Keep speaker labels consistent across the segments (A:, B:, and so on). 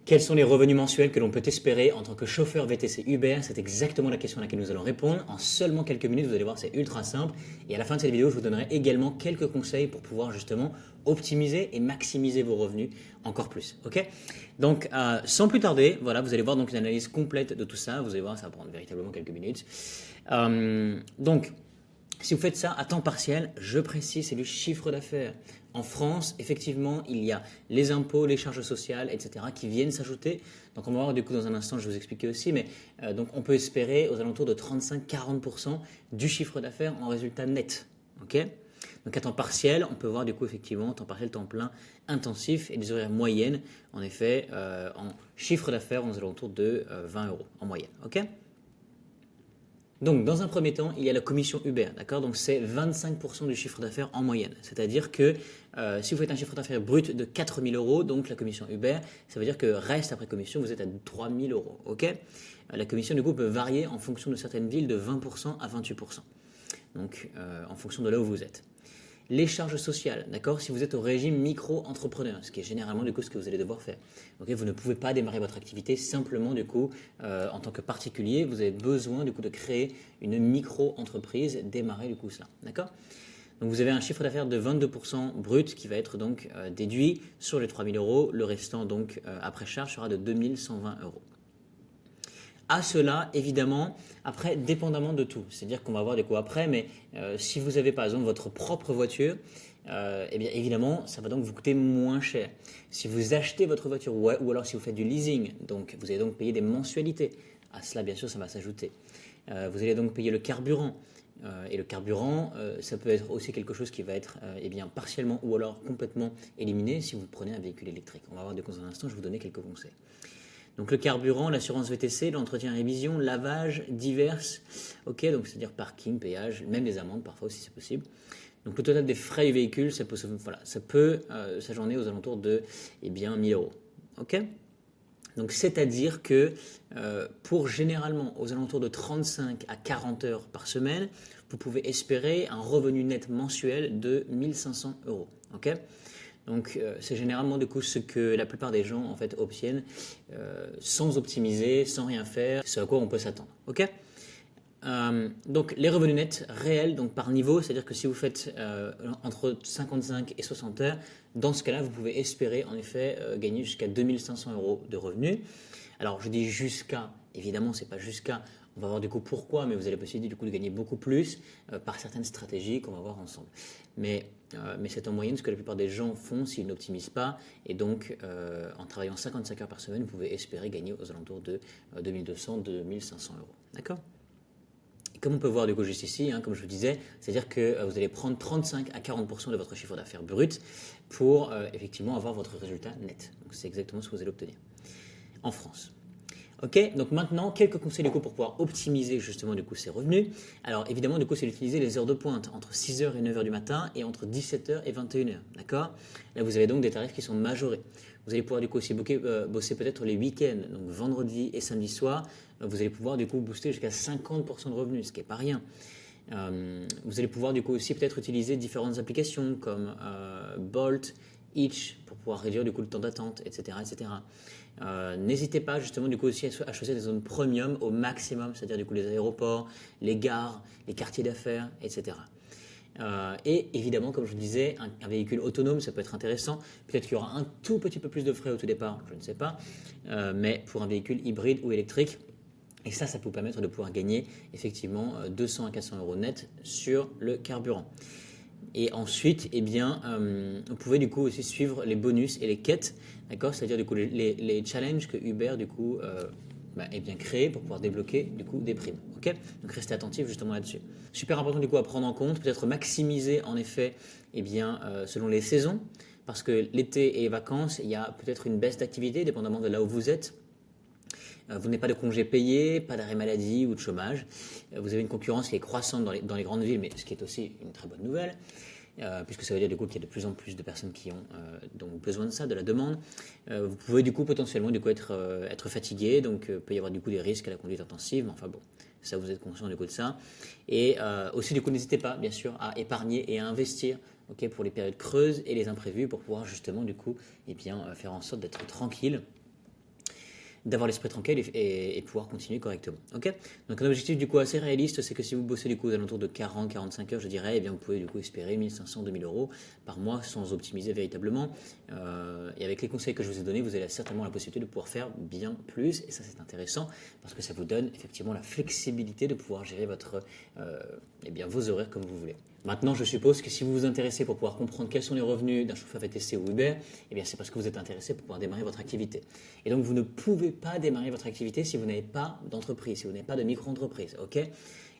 A: Quels sont les revenus mensuels que l'on peut espérer en tant que chauffeur VTC Uber? C'est exactement la question à laquelle nous allons répondre en seulement quelques minutes. Vous allez voir, c'est ultra simple. Et à la fin de cette vidéo, je vous donnerai également quelques conseils pour pouvoir justement optimiser et maximiser vos revenus encore plus. Ok? Donc, sans plus tarder, voilà, vous allez voir donc une analyse complète de tout ça. Vous allez voir, ça va prendre véritablement quelques minutes. Donc, si vous faites ça à temps partiel, je précise, c'est du chiffre d'affaires. En France, effectivement, il y a les impôts, les charges sociales, etc. qui viennent s'ajouter. Donc on va voir du coup dans un instant, je vais vous expliquer aussi, mais donc on peut espérer aux alentours de 35-40% du chiffre d'affaires en résultat net. Ok? Donc à temps partiel, on peut voir du coup effectivement temps partiel, temps plein, intensif et des horaires moyennes, en effet, en chiffre d'affaires aux alentours de 20 euros en moyenne. Ok? Donc, dans un premier temps, il y a la commission Uber, d'accord? Donc, c'est 25% du chiffre d'affaires en moyenne. C'est-à-dire que si vous faites un chiffre d'affaires brut de 4 000 euros, donc la commission Uber, ça veut dire que reste après commission, vous êtes à 3 000 euros, ok? La commission, du coup, peut varier en fonction de certaines villes de 20% à 28%. Donc, en fonction de là où vous êtes. Les charges sociales, d'accord? Si vous êtes au régime micro-entrepreneur, ce qui est généralement du coup ce que vous allez devoir faire. Okay, vous ne pouvez pas démarrer votre activité simplement du coup en tant que particulier. Vous avez besoin du coup de créer une micro-entreprise, démarrer du coup cela, d'accord? Donc vous avez un chiffre d'affaires de 22% brut qui va être donc déduit sur les 3 000 euros. Le restant donc après charge sera de 2 120 euros. À cela, évidemment, après, dépendamment de tout. C'est-à-dire qu'on va voir des coûts après, mais si vous avez par exemple votre propre voiture, eh bien évidemment, ça va donc vous coûter moins cher. Si vous achetez votre voiture ou alors si vous faites du leasing, donc vous allez donc payer des mensualités. À cela, bien sûr, ça va s'ajouter. Vous allez donc payer le carburant. Et le carburant, ça peut être aussi quelque chose qui va être eh bien, partiellement ou alors complètement éliminé si vous prenez un véhicule électrique. On va voir dans un instant, je vais vous donner quelques conseils. Donc le carburant, l'assurance VTC, l'entretien et révision, lavage, diverses, ok, donc c'est-à-dire parking, péage, même des amendes parfois si c'est possible. Donc le total des frais du véhicule, ça peut s'ajourner aux alentours de 1 000 euros, ok. Donc c'est-à-dire que pour généralement aux alentours de 35 à 40 heures par semaine, vous pouvez espérer un revenu net mensuel de 1 500 euros, ok. Donc c'est généralement du coup ce que la plupart des gens en fait obtiennent sans optimiser, sans rien faire, c'est à quoi on peut s'attendre. Ok. Donc les revenus nets réels donc par niveau, c'est-à-dire que si vous faites entre 55 et 60 heures, dans ce cas-là vous pouvez espérer en effet gagner jusqu'à 2 500 euros de revenus. Alors je dis jusqu'à, évidemment c'est pas jusqu'à, on va voir du coup pourquoi, mais vous avez la possibilité du coup de gagner beaucoup plus par certaines stratégies qu'on va voir ensemble. Mais c'est en moyenne ce que la plupart des gens font s'ils n'optimisent pas. Et donc en travaillant 55 heures par semaine, vous pouvez espérer gagner aux alentours de 2200-2500 euros. D'accord? Et comme on peut voir du coup juste ici, comme je vous disais, c'est-à-dire que vous allez prendre 35 à 40% de votre chiffre d'affaires brut pour effectivement avoir votre résultat net. Donc c'est exactement ce que vous allez obtenir en France. Ok, donc maintenant, quelques conseils du coup pour pouvoir optimiser justement du coup ces revenus. Alors évidemment, du coup, c'est d'utiliser les heures de pointe entre 6h et 9h du matin et entre 17h et 21h. D'accord? Là, vous avez donc des tarifs qui sont majorés. Vous allez pouvoir du coup aussi bosser peut-être les week-ends, donc vendredi et samedi soir. Vous allez pouvoir du coup booster jusqu'à 50% de revenus, ce qui n'est pas rien. Vous allez pouvoir du coup aussi peut-être utiliser différentes applications comme Bolt, Hitch pour pouvoir réduire du coup le temps d'attente, etc., etc. N'hésitez pas justement du coup aussi à choisir des zones premium au maximum, c'est-à-dire du coup les aéroports, les gares, les quartiers d'affaires, etc. Et évidemment, comme je vous disais, un véhicule autonome, ça peut être intéressant. Peut-être qu'il y aura un tout petit peu plus de frais au tout départ, je ne sais pas. Mais pour un véhicule hybride ou électrique, et ça peut vous permettre de pouvoir gagner effectivement 200 à 400 euros net sur le carburant. Et ensuite, eh bien, vous pouvez du coup aussi suivre les bonus et les quêtes, d'accord? C'est-à-dire du coup les challenges que Uber du coup est bien créé pour pouvoir débloquer du coup des primes. Ok? Donc restez attentifs justement là-dessus. Super important du coup à prendre en compte, peut-être maximiser en effet, eh bien, selon les saisons, parce que l'été et les vacances, il y a peut-être une baisse d'activité dépendamment de là où vous êtes. Vous n'avez pas de congés payés, pas d'arrêt maladie ou de chômage. Vous avez une concurrence qui est croissante dans les grandes villes, mais ce qui est aussi une très bonne nouvelle, puisque ça veut dire du coup qu'il y a de plus en plus de personnes qui ont donc besoin de ça, de la demande. Vous pouvez du coup potentiellement du coup être fatigué, donc peut y avoir du coup des risques à la conduite intensive, mais enfin bon, ça vous êtes conscient du coup de ça. Et aussi du coup n'hésitez pas bien sûr à épargner et à investir. Okay, pour les périodes creuses et les imprévus pour pouvoir justement du coup faire en sorte d'être tranquille d'avoir l'esprit tranquille et pouvoir continuer correctement. Ok. Donc un objectif du coup assez réaliste, c'est que si vous bossez du coup aux alentours de 40-45 heures, je dirais, eh bien vous pouvez du coup espérer 1500-2000 euros par mois sans optimiser véritablement. Et avec les conseils que je vous ai donnés, vous avez certainement la possibilité de pouvoir faire bien plus. Et ça c'est intéressant parce que ça vous donne effectivement la flexibilité de pouvoir gérer eh bien, vos horaires comme vous voulez. Maintenant, je suppose que si vous vous intéressez pour pouvoir comprendre quels sont les revenus d'un chauffeur VTC ou Uber, eh bien c'est parce que vous êtes intéressé pour pouvoir démarrer votre activité. Et donc vous ne pouvez pas démarrer votre activité si vous n'avez pas d'entreprise, si vous n'avez pas de micro-entreprise, ok ?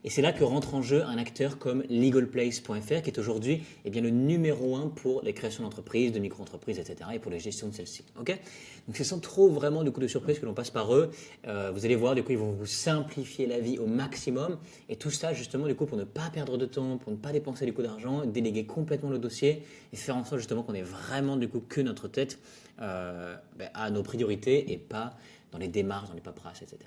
A: Et c'est là que rentre en jeu un acteur comme legalplace.fr qui est aujourd'hui eh bien, le numéro 1 pour les créations d'entreprises, de micro-entreprises, etc. et pour les gestions de celles-ci. Okay, donc c'est sans trop vraiment de coup de surprise que l'on passe par eux. Vous allez voir, du coup, ils vont vous simplifier la vie au maximum. Et tout ça, justement, du coup, pour ne pas perdre de temps, pour ne pas dépenser du coup d'argent, déléguer complètement le dossier et faire en sorte justement qu'on ait vraiment du coup que notre tête à nos priorités et pas dans les démarches, dans les paperasses, etc.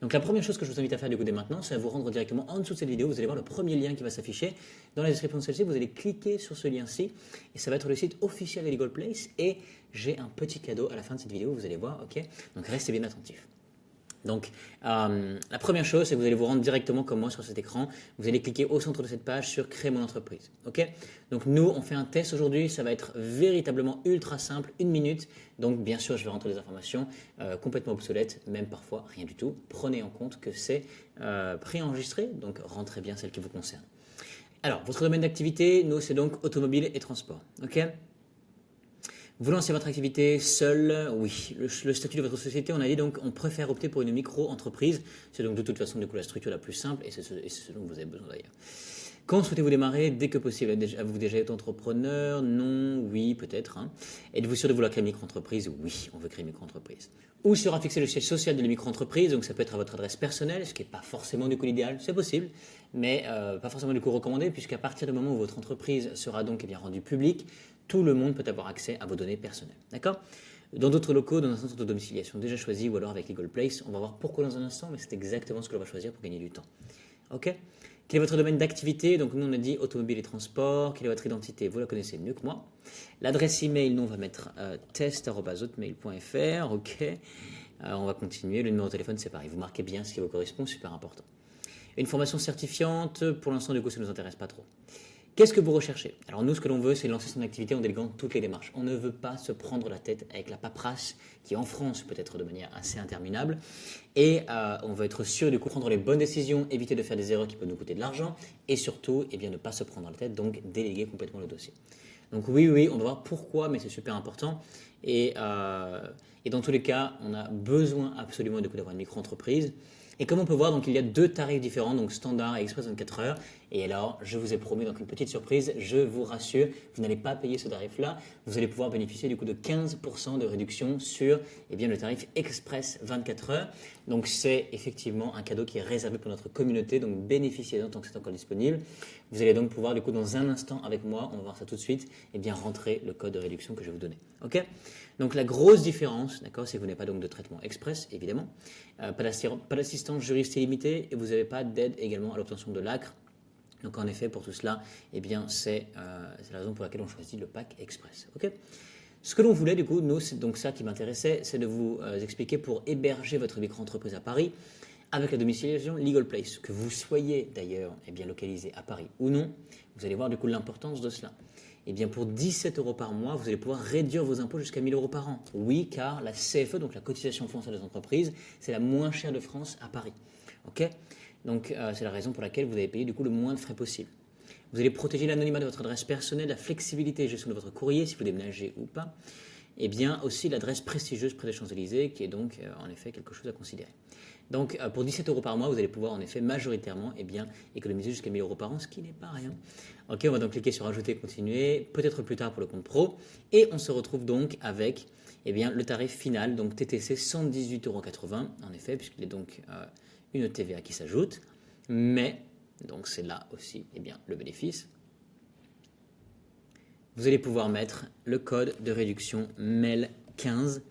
A: Donc la première chose que je vous invite à faire du coup dès maintenant, c'est à vous rendre directement en dessous de cette vidéo. Vous allez voir le premier lien qui va s'afficher dans la description de celle-ci. Vous allez cliquer sur ce lien-ci et ça va être le site officiel de Legal Place. Et j'ai un petit cadeau à la fin de cette vidéo, vous allez voir, ok ? Donc restez bien attentifs. Donc, la première chose, c'est que vous allez vous rendre directement comme moi sur cet écran. Vous allez cliquer au centre de cette page sur Créer mon entreprise. Ok ? Donc, nous, on fait un test aujourd'hui. Ça va être véritablement ultra simple, 1 minute. Donc, bien sûr, je vais rentrer des informations complètement obsolètes, même parfois rien du tout. Prenez en compte que c'est préenregistré, donc rentrez bien celles qui vous concernent. Alors, votre domaine d'activité, nous, c'est donc automobile et transport. Ok ? Vous lancez votre activité seul, oui. Le statut de votre société, on a dit donc, on préfère opter pour une micro-entreprise. C'est donc de toute façon du coup la structure la plus simple et c'est ce dont vous avez besoin d'ailleurs. Quand souhaitez-vous démarrer? Dès que possible. Avez-vous déjà été entrepreneur? Non, oui, peut-être. Hein. Êtes-vous sûr de vouloir créer une micro-entreprise? Oui, on veut créer une micro-entreprise. Où sera fixé le siège social de la micro-entreprise? Donc ça peut être à votre adresse personnelle, ce qui n'est pas forcément du coup l'idéal, c'est possible, mais pas forcément du coup recommandé, puisqu'à partir du moment où votre entreprise sera donc rendue publique, tout le monde peut avoir accès à vos données personnelles. D'accord? Dans d'autres locaux, dans un centre de domiciliation déjà choisi, ou alors avec Legal Place, on va voir pourquoi dans un instant, mais c'est exactement ce que l'on va choisir pour gagner du temps. Ok? Quel est votre domaine d'activité? Donc nous on a dit automobile et transport. Quelle est votre identité? Vous la connaissez mieux que moi. L'adresse email, nous on va mettre test@hotmail.fr. Ok. On va continuer. Le numéro de téléphone c'est pareil. Vous marquez bien ce qui vous correspond, super important. Une formation certifiante, pour l'instant du coup ça ne nous intéresse pas trop. Qu'est-ce que vous recherchez? Alors nous, ce que l'on veut, c'est lancer son activité en déléguant toutes les démarches. On ne veut pas se prendre la tête avec la paperasse qui, en France, peut être de manière assez interminable. Et on veut être sûr de prendre les bonnes décisions, éviter de faire des erreurs qui peuvent nous coûter de l'argent et surtout, eh bien, ne pas se prendre la tête, donc déléguer complètement le dossier. Donc oui, on va voir pourquoi, mais c'est super important. Et dans tous les cas, on a besoin absolument d'avoir une micro-entreprise. Et comme on peut voir, donc, il y a 2 tarifs différents, donc standard et express 24 heures. Et alors, je vous ai promis donc une petite surprise, je vous rassure, vous n'allez pas payer ce tarif-là. Vous allez pouvoir bénéficier du coup de 15% de réduction sur le tarif express 24 heures. Donc c'est effectivement un cadeau qui est réservé pour notre communauté, donc bénéficiez-en tant que c'est encore disponible. Vous allez donc pouvoir du coup dans un instant avec moi, on va voir ça tout de suite, rentrer le code de réduction que je vais vous donner. Ok? Donc la grosse différence, d'accord, c'est que vous n'avez pas donc de traitement express, évidemment, pas d'assistance juriste illimitée et vous n'avez pas d'aide également à l'obtention de l'ACRE. Donc en effet, pour tout cela, c'est la raison pour laquelle on choisit le pack express. Okay, ce que l'on voulait, du coup, nous, c'est donc ça qui m'intéressait, c'est de vous expliquer pour héberger votre micro-entreprise à Paris avec la domiciliation Legal Place, que vous soyez d'ailleurs localisé à Paris ou non, vous allez voir du coup l'importance de cela. Pour 17 € par mois, vous allez pouvoir réduire vos impôts jusqu'à 1 000 € par an. Oui, car la CFE, donc la cotisation foncière des entreprises, c'est la moins chère de France à Paris. Ok? Donc, c'est la raison pour laquelle vous allez payer du coup le moins de frais possible. Vous allez protéger l'anonymat de votre adresse personnelle, la flexibilité et gestion de votre courrier, si vous déménagez ou pas. Et bien aussi l'adresse prestigieuse près des Champs-Élysées, qui est donc en effet quelque chose à considérer. Donc, pour 17 € par mois, vous allez pouvoir en effet majoritairement économiser jusqu'à 1 000 € par an, ce qui n'est pas rien. Ok, on va donc cliquer sur Ajouter, Continuer, peut-être plus tard pour le compte pro. Et on se retrouve donc avec le tarif final, donc TTC 118,80 €, en effet, puisqu'il y a donc une TVA qui s'ajoute. Mais, donc c'est là aussi le bénéfice. Vous allez pouvoir mettre le code de réduction MEL15,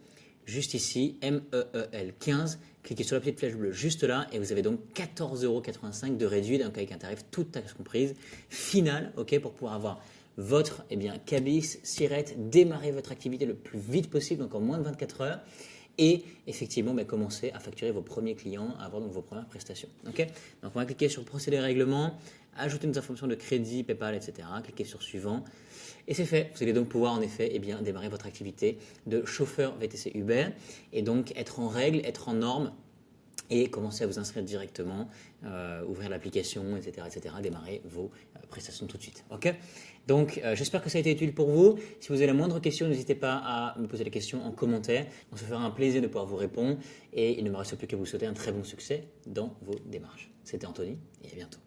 A: juste ici, MEEL 15. Cliquez sur la petite flèche bleue juste là et vous avez donc 14,85 € de réduit, donc avec un tarif toute taxe comprise, final, ok, pour pouvoir avoir votre cabis, SIRET, démarrer votre activité le plus vite possible, donc en moins de 24 heures. et effectivement commencer à facturer vos premiers clients, à avoir donc vos premières prestations. Ok, donc on va cliquer sur procéder règlement, ajouter nos informations de crédit, PayPal, etc. Cliquez sur suivant et c'est fait. Vous allez donc pouvoir en effet démarrer votre activité de chauffeur VTC Uber et donc être en règle, être en norme et commencer à vous inscrire directement, ouvrir l'application, etc., démarrer vos prestations tout de suite. Ok, donc j'espère que ça a été utile pour vous. Si vous avez la moindre question, n'hésitez pas à me poser la question en commentaire. On se fera un plaisir de pouvoir vous répondre et il ne me reste plus qu'à vous souhaiter un très bon succès dans vos démarches. C'était Anthony et à bientôt.